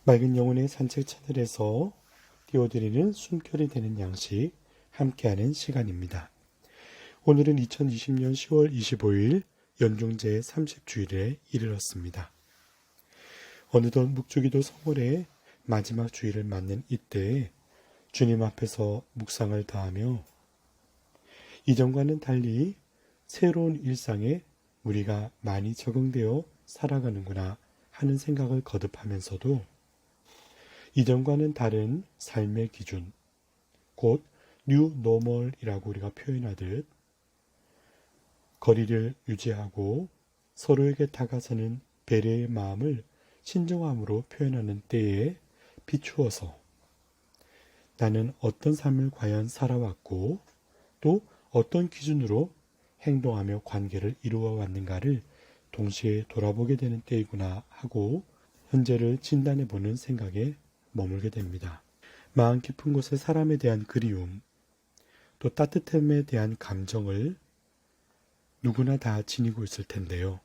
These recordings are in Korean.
맑은 영혼의 산책 채널에서 띄워드리는 숨결이 되는 양식 함께하는 시간입니다. 오늘은 2020년 10월 25일 연중제 30주일에 이르렀습니다. 어느덧 묵주기도 성월의 마지막 주일을 맞는 이때에 주님 앞에서 묵상을 다하며 이전과는 달리 새로운 일상에 우리가 많이 적응되어 살아가는구나 하는 생각을 거듭하면서도 이전과는 다른 삶의 기준, 곧 뉴 노멀이라고 우리가 표현하듯 거리를 유지하고 서로에게 다가서는 배려의 마음을 신중함으로 표현하는 때에 비추어서 나는 어떤 삶을 과연 살아왔고 또 어떤 기준으로 행동하며 관계를 이루어 왔는가를 동시에 돌아보게 되는 때이구나 하고 현재를 진단해보는 생각에 머물게 됩니다. 마음 깊은 곳에 사람에 대한 그리움, 또 따뜻함에 대한 감정을 누구나 다 지니고 있을 텐데요.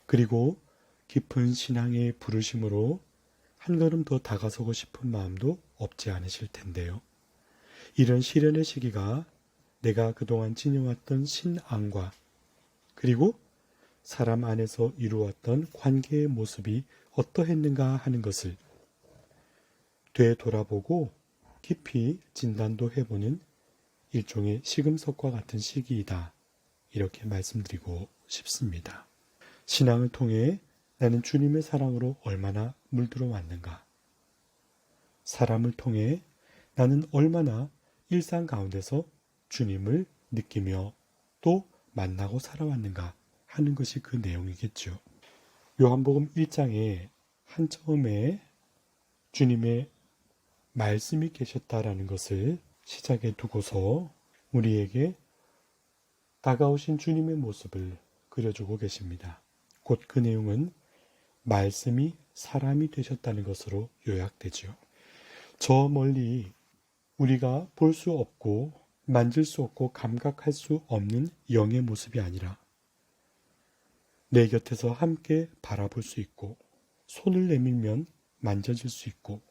그리고 깊은 신앙의 부르심으로 한 걸음 더 다가서고 싶은 마음도 없지 않으실 텐데요. 이런 시련의 시기가 내가 그동안 지녀왔던 신앙과 그리고 사람 안에서 이루었던 관계의 모습이 어떠했는가 하는 것을 되돌아보고 깊이 진단도 해보는 일종의 시금석과 같은 시기이다. 이렇게 말씀드리고 싶습니다. 신앙을 통해 나는 주님의 사랑으로 얼마나 물들어 왔는가? 사람을 통해 나는 얼마나 일상 가운데서 주님을 느끼며 또 만나고 살아왔는가 하는 것이 그 내용이겠죠. 요한복음 1장에 한처음에 주님의 말씀이 계셨다라는 것을 시작에 두고서 우리에게 다가오신 주님의 모습을 그려주고 계십니다. 곧 그 내용은 말씀이 사람이 되셨다는 것으로 요약되죠. 저 멀리 우리가 볼 수 없고 만질 수 없고 감각할 수 없는 영의 모습이 아니라 내 곁에서 함께 바라볼 수 있고 손을 내밀면 만져질 수 있고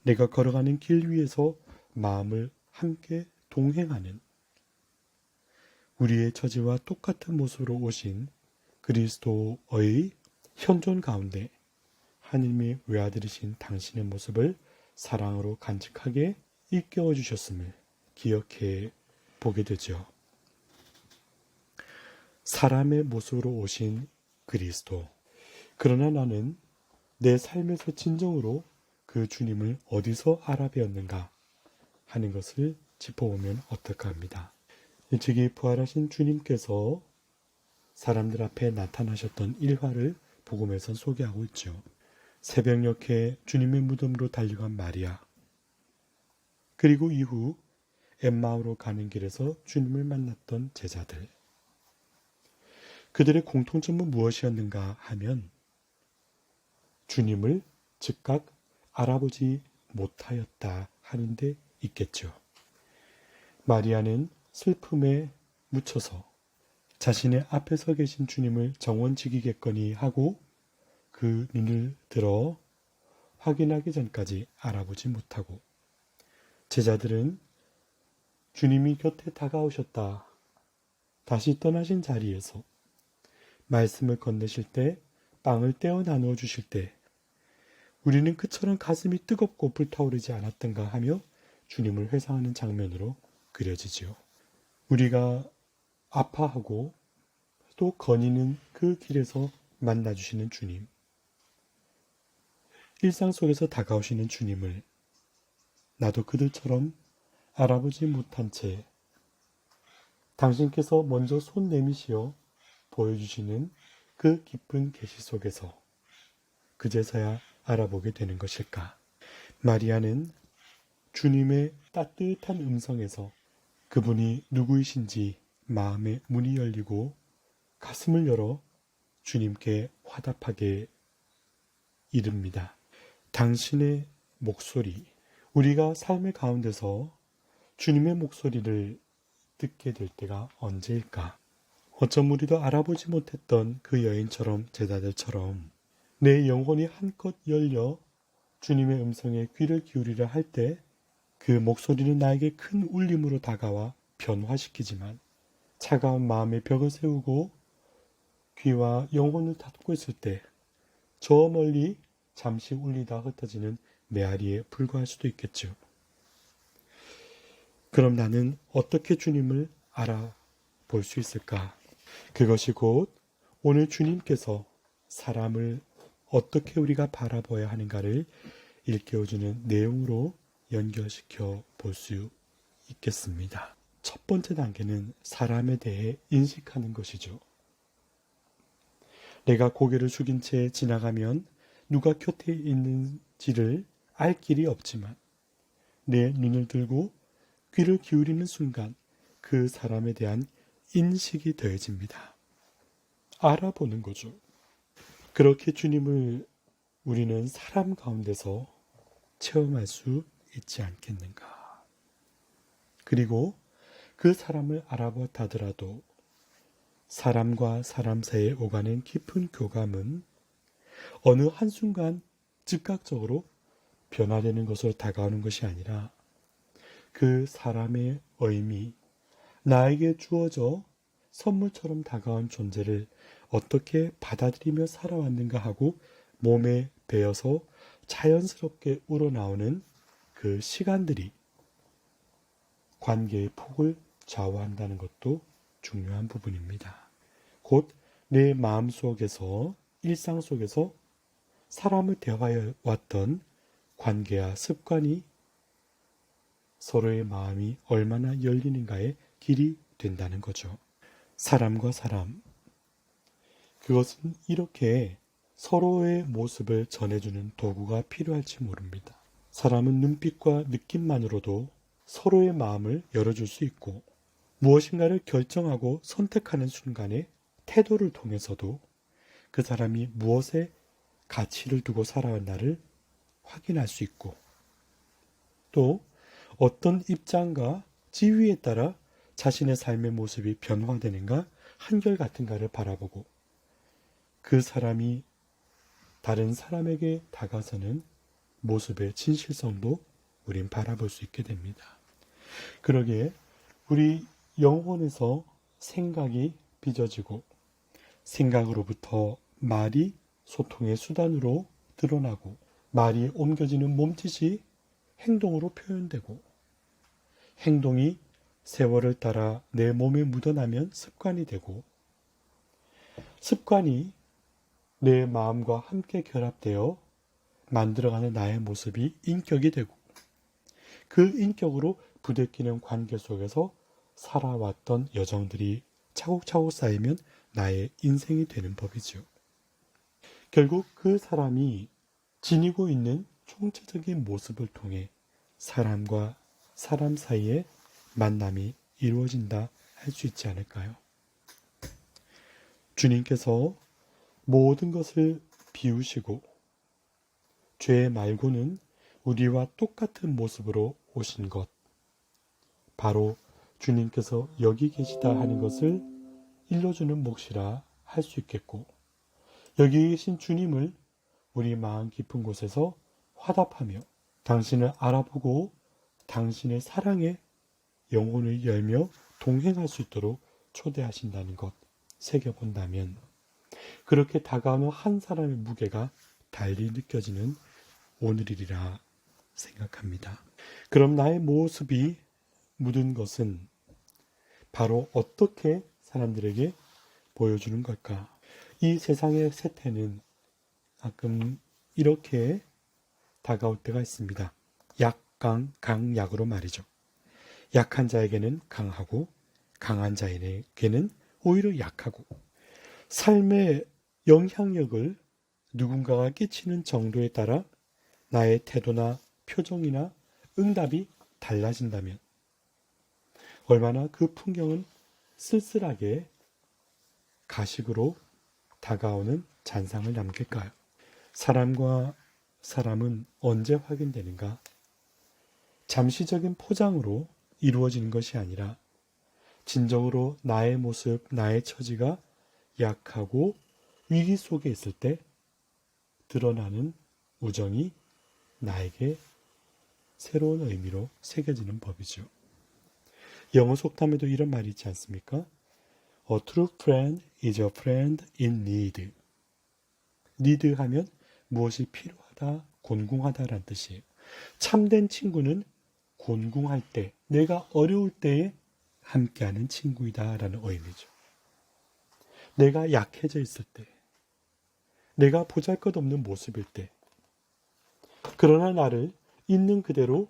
내가 걸어가는 길 위에서 마음을 함께 동행하는 우리의 처지와 똑같은 모습으로 오신 그리스도의 현존 가운데 하나님의 외아들이신 당신의 모습을 사랑으로 간직하게 일깨워 주셨음을 기억해 보게 되죠. 사람의 모습으로 오신 그리스도. 그러나 나는 내 삶에서 진정으로 그 주님을 어디서 알아배웠는가 하는 것을 짚어보면 어떨까 합니다. 일찍이 부활하신 주님께서 사람들 앞에 나타나셨던 일화를 복음에서 소개하고 있죠. 새벽녘에 주님의 무덤으로 달려간 마리아, 그리고 이후 엠마오로 가는 길에서 주님을 만났던 제자들. 그들의 공통점은 무엇이었는가 하면 주님을 즉각 알아보지 못하였다 하는 데 있겠죠. 마리아는 슬픔에 묻혀서 자신의 앞에 서 계신 주님을 정원지기겠거니 하고 그 눈을 들어 확인하기 전까지 알아보지 못하고 제자들은 주님이 곁에 다가오셨다. 다시 떠나신 자리에서 말씀을 건네실 때 빵을 떼어 나누어 주실 때 우리는 그처럼 가슴이 뜨겁고 불타오르지 않았던가 하며 주님을 회상하는 장면으로 그려지지요. 우리가 아파하고 또 거니는 그 길에서 만나주시는 주님, 일상 속에서 다가오시는 주님을 나도 그들처럼 알아보지 못한 채 당신께서 먼저 손 내미시어 보여주시는 그 깊은 계시 속에서 그제서야 알아보게 되는 것일까? 마리아는 주님의 따뜻한 음성에서 그분이 누구이신지 마음의 문이 열리고 가슴을 열어 주님께 화답하게 이릅니다. 당신의 목소리, 우리가 삶의 가운데서 주님의 목소리를 듣게 될 때가 언제일까? 어쩜 우리도 알아보지 못했던 그 여인처럼 제자들처럼 내 영혼이 한껏 열려 주님의 음성에 귀를 기울이려 할 때 그 목소리는 나에게 큰 울림으로 다가와 변화시키지만 차가운 마음의 벽을 세우고 귀와 영혼을 닫고 있을 때 저 멀리 잠시 울리다 흩어지는 메아리에 불과할 수도 있겠죠. 그럼 나는 어떻게 주님을 알아볼 수 있을까? 그것이 곧 오늘 주님께서 사람을 어떻게 우리가 바라봐야 하는가를 일깨워주는 내용으로 연결시켜 볼 수 있겠습니다. 첫 번째 단계는 사람에 대해 인식하는 것이죠. 내가 고개를 숙인 채 지나가면 누가 곁에 있는지를 알 길이 없지만 내 눈을 들고 귀를 기울이는 순간 그 사람에 대한 인식이 더해집니다. 알아보는 거죠. 그렇게 주님을 우리는 사람 가운데서 체험할 수 있지 않겠는가. 그리고 그 사람을 알아보았다 하더라도 사람과 사람 사이에 오가는 깊은 교감은 어느 한순간 즉각적으로 변화되는 것으로 다가오는 것이 아니라 그 사람의 의미, 나에게 주어져 선물처럼 다가온 존재를 어떻게 받아들이며 살아왔는가 하고 몸에 배어서 자연스럽게 우러나오는 그 시간들이 관계의 폭을 좌우한다는 것도 중요한 부분입니다. 곧 내 마음속에서 일상 속에서 사람을 대화해 왔던 관계와 습관이 서로의 마음이 얼마나 열리는가의 길이 된다는 거죠. 사람과 사람, 그것은 이렇게 서로의 모습을 전해주는 도구가 필요할지 모릅니다. 사람은 눈빛과 느낌만으로도 서로의 마음을 열어줄 수 있고 무엇인가를 결정하고 선택하는 순간에 태도를 통해서도 그 사람이 무엇에 가치를 두고 살아왔나를 확인할 수 있고 또 어떤 입장과 지위에 따라 자신의 삶의 모습이 변화되는가 한결같은가를 바라보고 그 사람이 다른 사람에게 다가서는 모습의 진실성도 우린 바라볼 수 있게 됩니다. 그러기에 우리 영혼에서 생각이 빚어지고 생각으로부터 말이 소통의 수단으로 드러나고 말이 옮겨지는 몸짓이 행동으로 표현되고 행동이 세월을 따라 내 몸에 묻어나면 습관이 되고 습관이 내 마음과 함께 결합되어 만들어가는 나의 모습이 인격이 되고 그 인격으로 부대끼는 관계 속에서 살아왔던 여정들이 차곡차곡 쌓이면 나의 인생이 되는 법이죠. 결국 그 사람이 지니고 있는 총체적인 모습을 통해 사람과 사람 사이에 만남이 이루어진다 할 수 있지 않을까요? 주님께서 모든 것을 비우시고 죄 말고는 우리와 똑같은 모습으로 오신 것, 바로 주님께서 여기 계시다 하는 것을 일러주는 몫이라 할 수 있겠고 여기 계신 주님을 우리 마음 깊은 곳에서 화답하며 당신을 알아보고 당신의 사랑에 영혼을 열며 동행할 수 있도록 초대하신다는 것 새겨본다면 그렇게 다가오는 한 사람의 무게가 달리 느껴지는 오늘이리라 생각합니다. 그럼 나의 모습이 묻은 것은 바로 어떻게 사람들에게 보여주는 걸까? 이 세상의 세태는 가끔 이렇게 다가올 때가 있습니다. 약강, 강약으로 말이죠. 약한 자에게는 강하고 강한 자에게는 오히려 약하고 삶의 영향력을 누군가가 끼치는 정도에 따라 나의 태도나 표정이나 응답이 달라진다면 얼마나 그 풍경은 쓸쓸하게 가식으로 다가오는 잔상을 남길까요? 사람과 사람은 언제 확인되는가? 잠시적인 포장으로 이루어지는 것이 아니라 진정으로 나의 모습, 나의 처지가 약하고 위기 속에 있을 때 드러나는 우정이 나에게 새로운 의미로 새겨지는 법이죠. 영어 속담에도 이런 말이 있지 않습니까? A true friend is a friend in need. need 하면 무엇이 필요하다, 곤궁하다라는 뜻이에요. 참된 친구는 곤궁할 때, 내가 어려울 때에 함께하는 친구이다라는 의미죠. 내가 약해져 있을 때, 내가 보잘것없는 모습일 때, 그러나 나를 있는 그대로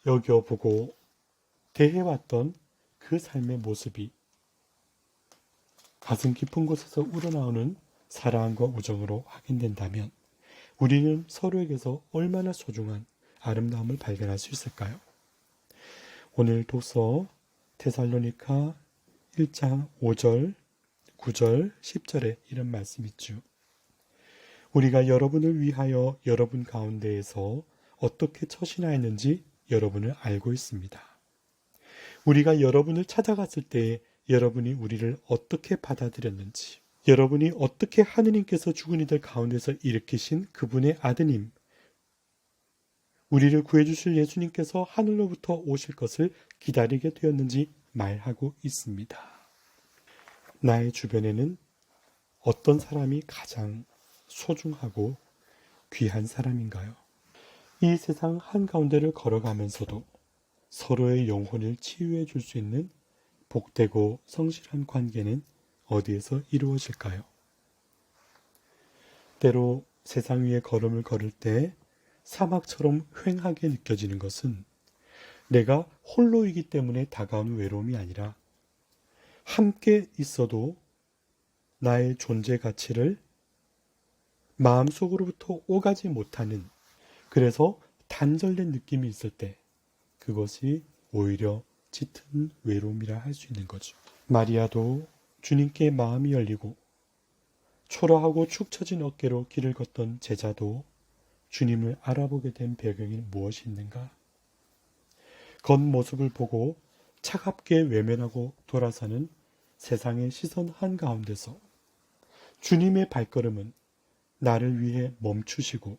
여겨보고 대해왔던 그 삶의 모습이 가슴 깊은 곳에서 우러나오는 사랑과 우정으로 확인된다면 우리는 서로에게서 얼마나 소중한 아름다움을 발견할 수 있을까요? 오늘 독서 데살로니가 1장 5절, 9절, 10절에 이런 말씀이 있죠. 우리가 여러분을 위하여 여러분 가운데에서 어떻게 처신하였는지 여러분을 알고 있습니다. 우리가 여러분을 찾아갔을 때 여러분이 우리를 어떻게 받아들였는지, 여러분이 어떻게 하느님께서 죽은 이들 가운데서 일으키신 그분의 아드님, 우리를 구해주실 예수님께서 하늘로부터 오실 것을 기다리게 되었는지 말하고 있습니다. 나의 주변에는 어떤 사람이 가장 소중하고 귀한 사람인가요? 이 세상 한가운데를 걸어가면서도 서로의 영혼을 치유해 줄 수 있는 복되고 성실한 관계는 어디에서 이루어질까요? 때로 세상 위에 걸음을 걸을 때 사막처럼 휑하게 느껴지는 것은 내가 홀로이기 때문에 다가오는 외로움이 아니라 함께 있어도 나의 존재 가치를 마음속으로부터 오가지 못하는, 그래서 단절된 느낌이 있을 때 그것이 오히려 짙은 외로움이라 할 수 있는 거죠. 마리아도 주님께 마음이 열리고 초라하고 축 처진 어깨로 길을 걷던 제자도 주님을 알아보게 된 배경이 무엇이 있는가? 겉모습을 보고 차갑게 외면하고 돌아서는 세상의 시선 한가운데서 주님의 발걸음은 나를 위해 멈추시고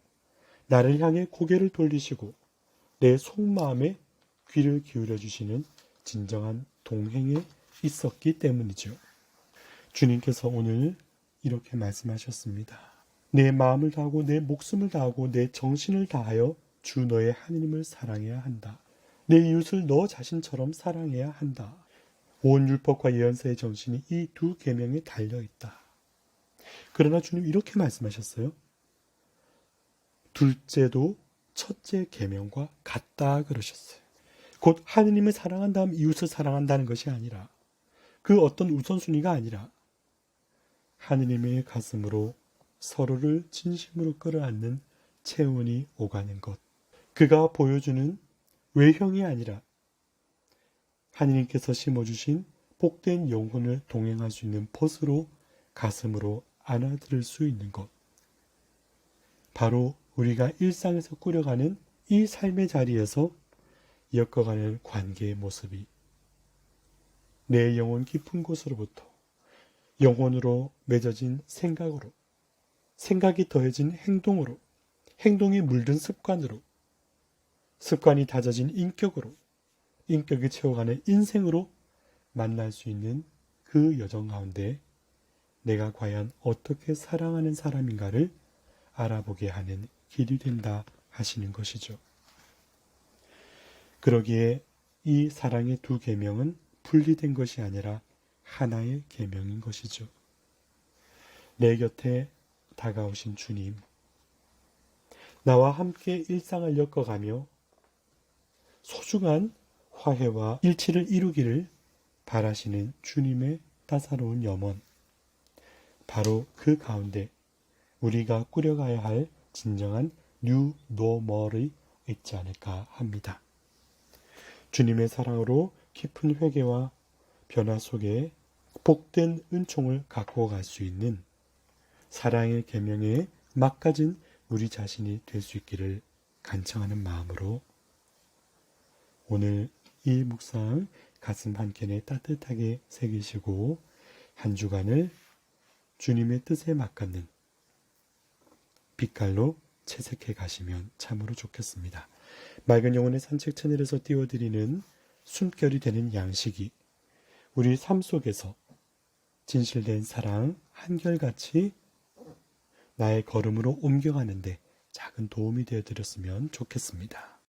나를 향해 고개를 돌리시고 내 속마음에 귀를 기울여 주시는 진정한 동행에 있었기 때문이죠. 주님께서 오늘 이렇게 말씀하셨습니다. 내 마음을 다하고 내 목숨을 다하고 내 정신을 다하여 주 너의 하느님을 사랑해야 한다. 내 이웃을 너 자신처럼 사랑해야 한다. 온 율법과 예언서의 정신이 이 두 계명에 달려있다. 그러나 주님 이렇게 말씀하셨어요. 둘째도 첫째 계명과 같다 그러셨어요. 곧 하느님을 사랑한 다음 이웃을 사랑한다는 것이 아니라, 그 어떤 우선순위가 아니라 하느님의 가슴으로 서로를 진심으로 끌어안는 체온이 오가는 것, 그가 보여주는 외형이 아니라 하느님께서 심어주신 복된 영혼을 동행할 수 있는 벗으로 가슴으로 안아들을 수 있는 것, 바로 우리가 일상에서 꾸려가는 이 삶의 자리에서 엮어가는 관계의 모습이 내 영혼 깊은 곳으로부터 영혼으로 맺어진 생각으로, 생각이 더해진 행동으로, 행동이 물든 습관으로, 습관이 다져진 인격으로, 인격이 채워가는 인생으로 만날 수 있는 그 여정 가운데 내가 과연 어떻게 사랑하는 사람인가를 알아보게 하는 길이 된다 하시는 것이죠. 그러기에 이 사랑의 두 계명은 분리된 것이 아니라 하나의 계명인 것이죠. 내 곁에 다가오신 주님, 나와 함께 일상을 엮어가며 소중한 화해와 일치를 이루기를 바라시는 주님의 따사로운 염원, 바로 그 가운데 우리가 꾸려가야 할 진정한 뉴 노멀이 있지 않을까 합니다. 주님의 사랑으로 깊은 회개와 변화 속에 복된 은총을 갖고 갈 수 있는 사랑의 계명에 막가진 우리 자신이 될 수 있기를 간청하는 마음으로 오늘 이 묵상 가슴 한켠에 따뜻하게 새기시고 한 주간을 주님의 뜻에 맞갖는 빛깔로 채색해 가시면 참으로 좋겠습니다. 맑은 영혼의 산책 채널에서 띄워드리는 숨결이 되는 양식이 우리 삶 속에서 진실된 사랑 한결같이 나의 걸음으로 옮겨가는데 작은 도움이 되어드렸으면 좋겠습니다.